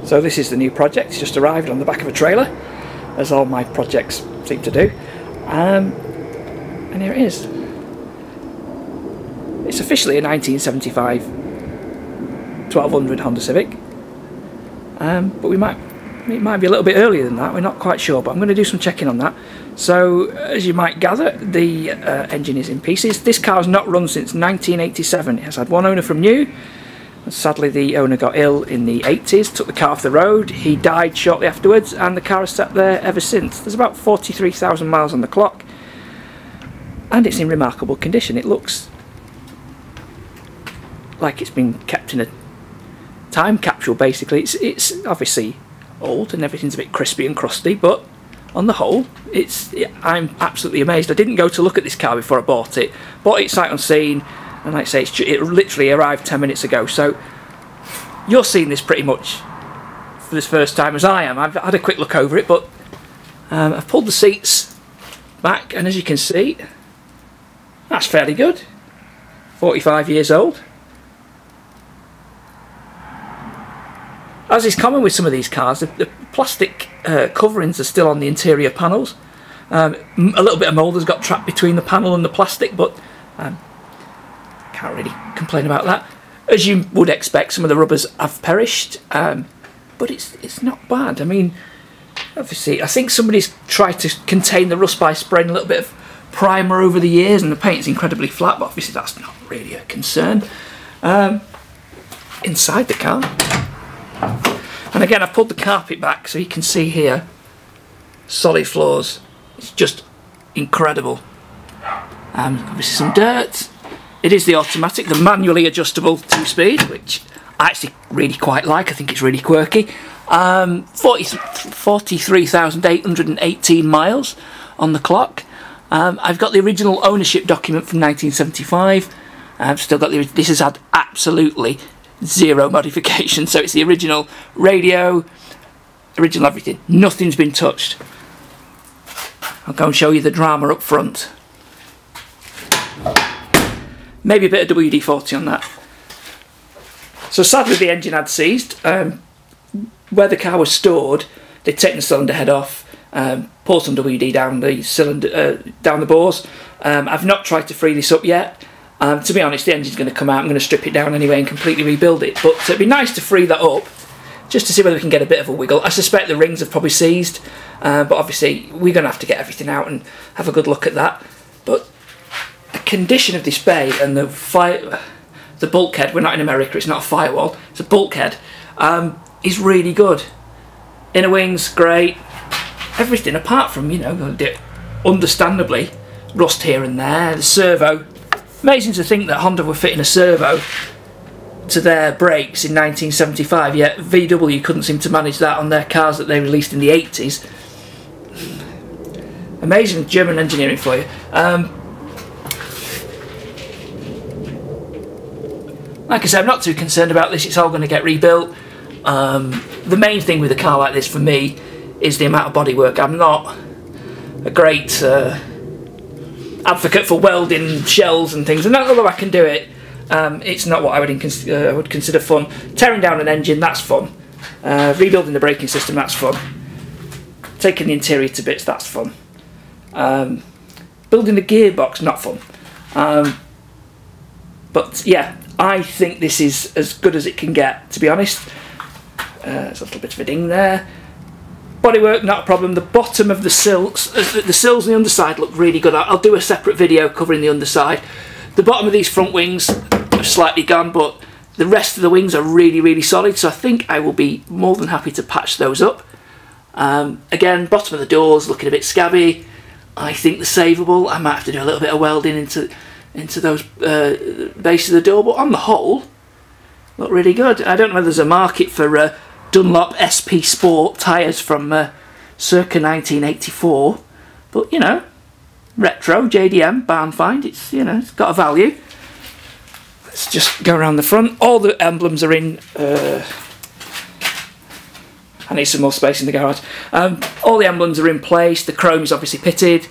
So this is the new project. It's just arrived on the back of a trailer, as all my projects seem to do. And here it is. It's officially a 1975 1200 Honda Civic, but it might be a little bit earlier than that. We're not quite sure, but I'm going to do some checking on that. So, as you might gather, the engine is in pieces. This car's not run since 1987. It has had one owner from new. Sadly, the owner got ill in the 80s, took the car off the road. He died shortly afterwards, and the car has sat there ever since. There's about 43,000 miles on the clock, and it's in remarkable condition. It looks like it's been kept in a time capsule, basically. It's obviously old and everything's a bit crispy and crusty, but on the whole, I'm absolutely amazed. I didn't go to look at this car before I bought it. Bought it sight unseen, and like I say, it literally arrived 10 minutes ago. So you're seeing this pretty much for the first time as I am. I've had a quick look over it, but I've pulled the seats back, and as you can see, that's fairly good. 45 years old. As is common with some of these cars, the plastic coverings are still on the interior panels. A little bit of mould has got trapped between the panel and the plastic, but can't really complain about that. As you would expect, some of the rubbers have perished, but it's not bad. I mean, obviously, I think somebody's tried to contain the rust by spraying a little bit of primer over the years, and the paint's incredibly flat, but obviously that's not really a concern. Inside the car, and again, I've pulled the carpet back so you can see here, solid floors. It's just incredible. Obviously some dirt. It is the automatic, the manually adjustable 2-speed, which I actually really quite like. I think it's really quirky. 43,818 miles on the clock. I've got the original ownership document from 1975. I've still got this has had absolutely zero modification, so it's the original radio, original everything. Nothing's been touched. I'll go and show you the drama up front. Maybe a bit of WD-40 on that. So sadly the engine had seized. Where the car was stored, they'd taken the cylinder head off, poured some WD down the cylinder, down the bores. I've not tried to free this up yet. To be honest, the engine's going to come out. I'm going to strip it down anyway and completely rebuild it. But it'd be nice to free that up, just to see whether we can get a bit of a wiggle. I suspect the rings have probably seized, but obviously we're going to have to get everything out and have a good look at that. But the condition of this bay and the bulkhead, we're not in America, it's not a firewall, it's a bulkhead, is really good. Inner wings, great. Everything apart from, you know, understandably, rust here and there. The servo, amazing to think that Honda were fitting a servo to their brakes in 1975, yet VW couldn't seem to manage that on their cars that they released in the 80s. Amazing German engineering for you. Like I said, I'm not too concerned about this. It's all going to get rebuilt. The main thing with a car like this for me is the amount of bodywork. I'm not a great advocate for welding shells and things, and although I can do it, it's not what I would consider fun. Tearing down an engine, that's fun. Rebuilding the braking system, that's fun. Taking the interior to bits, that's fun. Building the gearbox, not fun. But yeah, I think this is as good as it can get, to be honest. There's a little bit of a ding there. Bodywork, not a problem. The bottom of the sills on the underside look really good. I'll do a separate video covering the underside. The bottom of these front wings are slightly gone, but the rest of the wings are really, really solid, so I think I will be more than happy to patch those up. Again, bottom of the doors looking a bit scabby. I think they're savable. I might have to do a little bit of welding into those base of the door, but on the whole, look really good. I don't know whether there's a market for Dunlop SP Sport tyres from circa 1984, but you know, retro JDM barn find. It's, you know, it's got a value. Let's just go around the front. All the emblems are in. I need some more space in the garage. All the emblems are in place. The chrome is obviously pitted.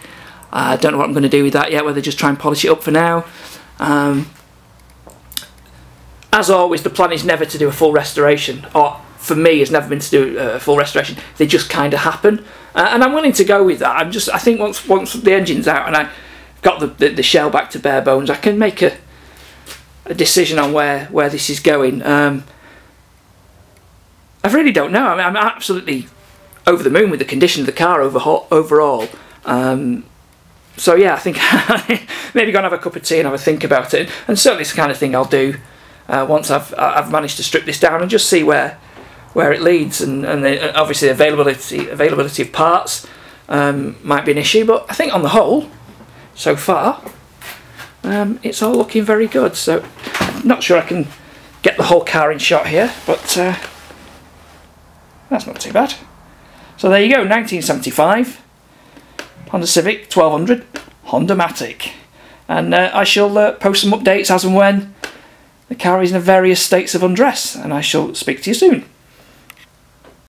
I don't know what I'm going to do with that yet, whether just try and polish it up for now. as always, the plan is never to do a full restoration, or for me, it's never been to do a full restoration. They just kind of happen, and I'm willing to go with that. I think once the engine's out and I got the shell back to bare bones, I can make a decision on where this is going. I really don't know. I mean, I'm absolutely over the moon with the condition of the car overall. So yeah, I think maybe go and have a cup of tea and have a think about it. And certainly it's the kind of thing I'll do once I've managed to strip this down and just see where it leads. And obviously availability of parts might be an issue, but I think on the whole, so far, it's all looking very good. So I'm not sure I can get the whole car in shot here, but that's not too bad. So there you go, 1975 Honda Civic 1200 Honda-matic, and I shall post some updates as and when the car is in various states of undress, and I shall speak to you soon.